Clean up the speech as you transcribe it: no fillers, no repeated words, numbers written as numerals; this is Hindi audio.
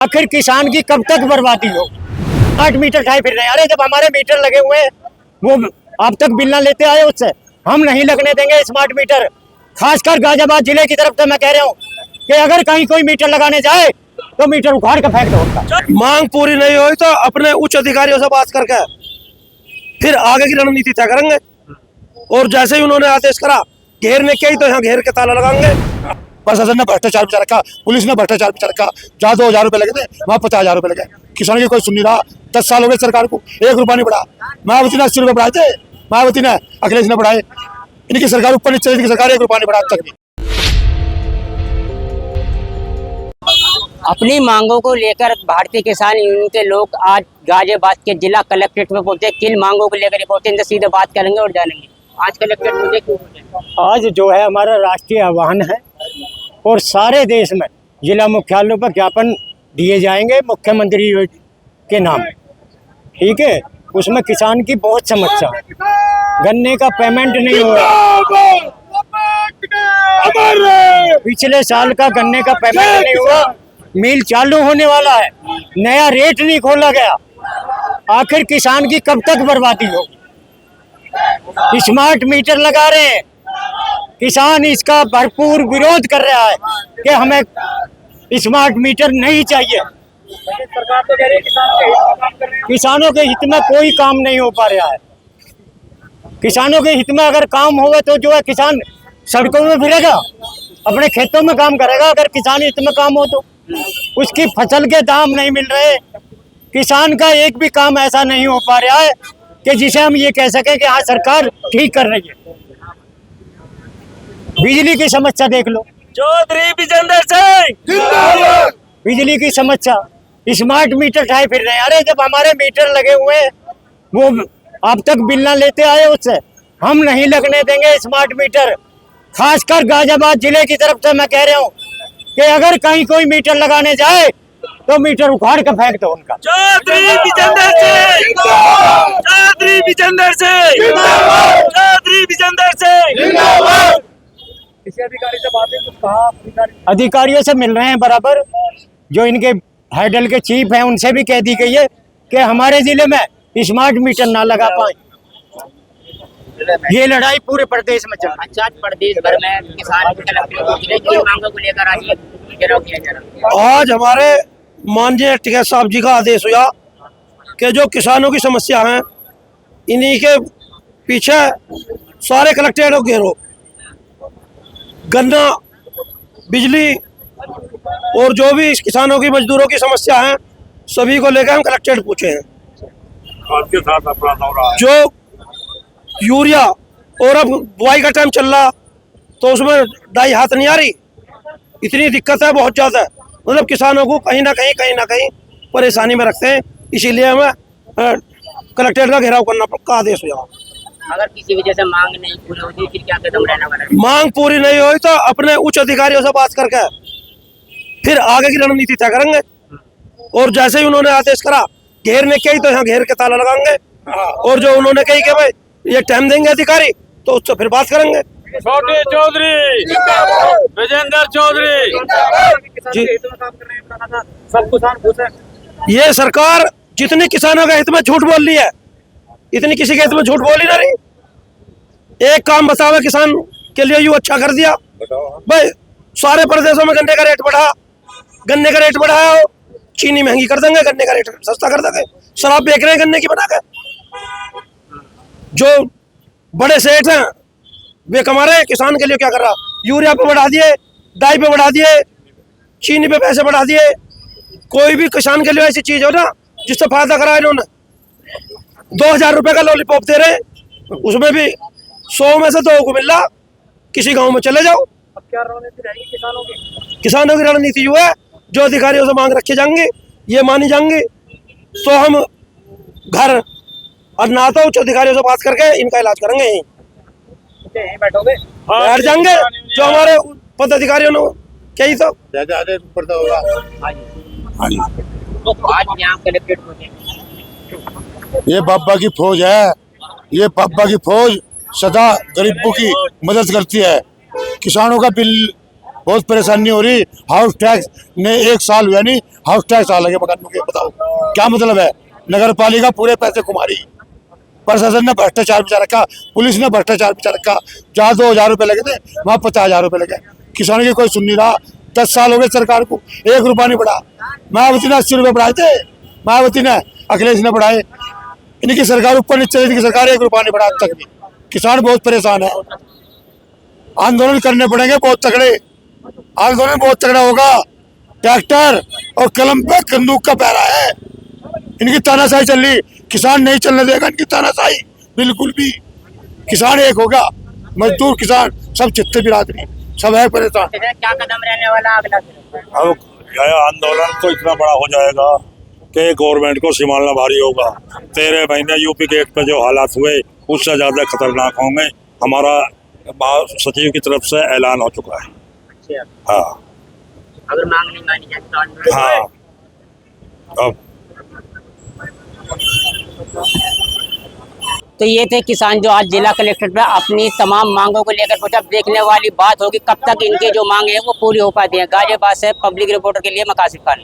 आखिर किसान की कब तक बर्बादी हो। 8 मीटर ठाए फिर रहे हैं। अरे जब हमारे मीटर लगे हुए हैं वो अब तक बिल ना लेते आए, उससे हम नहीं लगने देंगे स्मार्ट मीटर। खासकर गाजियाबाद जिले की तरफ से मैं कह रहा हूँ कि अगर कहीं कोई मीटर लगाने जाए तो मीटर उखाड़ कर फेंक दो उनका। मांग पूरी नहीं हुई तो अपने उच्च अधिकारियों से बात करके फिर आगे की रणनीति तय करेंगे। और जैसे ही उन्होंने आदेश करा घेरने के ही, तो यहाँ घेर के ताला लगाएंगे। प्रशासन ने भ्रष्टाचार बिचा रखा, पुलिस ने भ्रष्टाचार बिचा रखा। जहाँ 2000 रुपए लगे थे वहाँ 50,000 रुपए लगे। किसान की कोई सुन नहीं रहा। 10 साल हो गए सरकार को, 1 रुपया नहीं बढ़ा। मायावती ने 80 रुपए बढ़ाए थे, मायावती ने, अखिलेश ने बढ़ाए। इनकी सरकार ऊपर नीचे, इनकी सरकार 1 रुपया नहीं बढ़ा आज तक भी। अपनी मांगों को लेकर भारतीय किसान यूनियन के लोग आज गाजियाबाद के जिला कलेक्ट्रेट में पहुंचे। किन मांगों को लेकर पहुंचे, इनसे सीधे बात करेंगे और जानेंगे आज कलेक्ट्रेट मुझे क्यों पहुंचे। आज जो है हमारा राष्ट्रीय आह्वान है और सारे देश में जिला मुख्यालयों पर ज्ञापन दिए जाएंगे मुख्यमंत्री के नाम, ठीक है। उसमें किसान की बहुत समस्या, गन्ने का पेमेंट नहीं हो रहा। पिछले साल का गन्ने का पेमेंट नहीं हुआ। मिल चालू होने वाला है, नया रेट नहीं खोला गया। आखिर किसान की कब तक बर्बादी हो। स्मार्ट मीटर लगा रहे हैं, किसान इसका भरपूर विरोध कर रहा है कि हमें स्मार्ट मीटर नहीं चाहिए। सरकार तो कह रही है किसानों के हित में कोई काम नहीं हो पा रहा है। किसानों के हित में अगर काम होगा तो जो है किसान सड़कों में फिरेगा, अपने खेतों में काम करेगा। अगर किसान हित में काम हो तो उसकी फसल के दाम नहीं मिल रहे। किसान का एक भी काम ऐसा नहीं हो पा रहा है कि जिसे हम ये कह सकें कि हाँ सरकार ठीक कर रही है। बिजली की समस्या देख लो, चौधरी विजेंद्र सिंह बिजली की समस्या, स्मार्ट मीटर ठाए फिर रहे हैं। अरे जब हमारे मीटर लगे हुए हैं वो अब तक बिल ना लेते आए, उससे हम नहीं लगने देंगे स्मार्ट मीटर। खासकर गाजियाबाद जिले की तरफ से मैं कह रहा हूँ कि अगर कहीं कोई मीटर लगाने जाए तो मीटर उखाड़ कर फेंक दो उनका। चौधरी विजेंद्र सिंह, चौधरी विजेंद्र सिंह, चौधरी विजेंद्र सिंह। किसी अधिकारी से बात है, कुछ कहा अधिकारियों से मिल रहे हैं बराबर। जो इनके हैडल के चीफ हैं उनसे भी कह दी गई है कि हमारे जिले में स्मार्ट मीटर ना लगा पाए। ये लड़ाई पूरे प्रदेश में चल रही है। अच्छा, प्रदेश भर में किसान की मांगों को लेकर आज ये घेराव किया जा रहा है। आज हमारे माननीय टिकैत साहब जी का आदेश हुआ कि जो किसानों की समस्या है इन्हीं के पीछे सारे कलेक्ट्रेट को घेरो। गन्ना, बिजली और जो भी किसानों की, मजदूरों की समस्या है सभी को लेकर हम कलेक्ट्रेट पूछे हैं। आपके साथ अपना दौरा जो यूरिया और अब बुआई का टाइम चल रहा तो उसमें डाई हाथ नहीं आ रही, इतनी दिक्कत है बहुत ज़्यादा। मतलब किसानों को कहीं ना कहीं परेशानी में रखते हैं। इसीलिए हमें कलेक्ट्रेट का घेराव करना का आदेश हुआ। अगर किसी वजह से मांग नहीं पूरी होती फिर क्या कदम रहना पड़ेगा। मांग पूरी नहीं हुई तो अपने उच्च अधिकारियों से बात करके फिर आगे की रणनीति तय करेंगे। और जैसे ही उन्होंने आदेश करा घेरने के ही, तो यहाँ घेर के ताला लगाएंगे। और जो उन्होंने कही कि भाई ये टाइम देंगे अधिकारी, तो उससे फिर बात करेंगे। छोटे चौधरी, विजेंद्र चौधरी जी, सब किसान खुश है। ये सरकार जितनी किसानों के हित में झूठ बोल रही है इतनी किसी के हित में झूठ बोली ना रही। एक काम बताओ किसान के लिए यूं अच्छा कर दिया भाई, सारे प्रदेशों में गन्ने का रेट बढ़ा, गन्ने का रेट बढ़ाया हो, चीनी महंगी कर देंगे, गन्ने का रेट सस्ता कर देंगे। शराब बेच रहे हैं गन्ने की बना के। जो बड़े सेठ हैं वे कमा रहे हैं, किसान के लिए क्या कर रहा। यूरिया पे बढ़ा दिए, डाई पे बढ़ा दिए, चीनी पे पैसे बढ़ा दिए। कोई भी किसान के लिए ऐसी चीज हो ना जिससे फायदा करा इन्होंने। 2000 रुपए का लॉलीपॉप दे रहे, उसमें भी 100 में से 2 को मिल रहा। किसी गांव में चले जाओ। अब क्या रणनीति रहेगी किसानों की? किसानों की रणनीति जो है, जो अधिकारियों से मांग रखी जाएंगी ये मानी जाएंगी, तो हम घर और ना तो उच्च अधिकारियों से बात करके इनका इलाज करेंगे। यहीं बैठोगे? बैठ जाएंगे जो हमारे पदाधिकारियों ने कही तो। तो आज यहाँ कलेक्ट्रेट पहुंचे। ये बाबा की फौज है। ये बाबा की फौज सदा गरीबों की मदद करती है। किसानों का बिल बहुत परेशानी हो रही। हाउस टैक्स ने 1 साल हुआ नहीं, हाउस टैक्स आ लगे मकानों के। बताओ क्या मतलब है? नगर पालिका पूरे पैसे घुमा रही, प्रशासन ने भ्रष्टाचार बिचा रखा, पुलिस ने भ्रष्टाचार बिचा रखा। जहाँ 2,000 रुपये लगे थे वहाँ 50,000 रुपये लगे। किसानों की कोई सुन नहीं रहा। 10 साल हो गए सरकार को, 1 रुपया नहीं बढ़ा। मायावती ने 80 रुपये बढ़ाए थे, मायावती ने, अखिलेश ने बढ़ाए। इनकी सरकार ऊपर नीचे, इनकी सरकार 1 रुपया नहीं बढ़ा आज तक भी। किसान बहुत परेशान है। आंदोलन करने पड़ेंगे बहुत तगड़े, आंदोलन बहुत तगड़ा होगा। ट्रैक्टर और कलम पे बंदूक का पहरा है। इनकी तानाशाही चल रही, किसान नहीं चलने देगा इनकी तानाशाही बिल्कुल भी। किसान एक होगा, मजदूर किसान सब जितने बिरादरी सब है परेशान। क्या कदम रहने वाला अगला? अब यह आंदोलन तो इतना बड़ा हो जाएगा कि गवर्नमेंट को संभालना भारी होगा। 13 महीने यूपी गेट पे जो हालात हुए उससे ज्यादा खतरनाक होंगे। हमारा सचिव की तरफ से ऐलान हो चुका है। अच्छा, हाँ अगर मांग नहीं मानी जाए तो आंदोलन? हाँ। अब तो ये थे किसान जो आज जिला कलेक्ट्रेट में अपनी तमाम मांगों को लेकर पहुंचे। अब देखने वाली बात होगी कब तक इनके जो मांगे हैं वो पूरी हो पाती हैं। गाजियाबाद से पब्लिक रिपोर्टर के लिए मकासिद खान।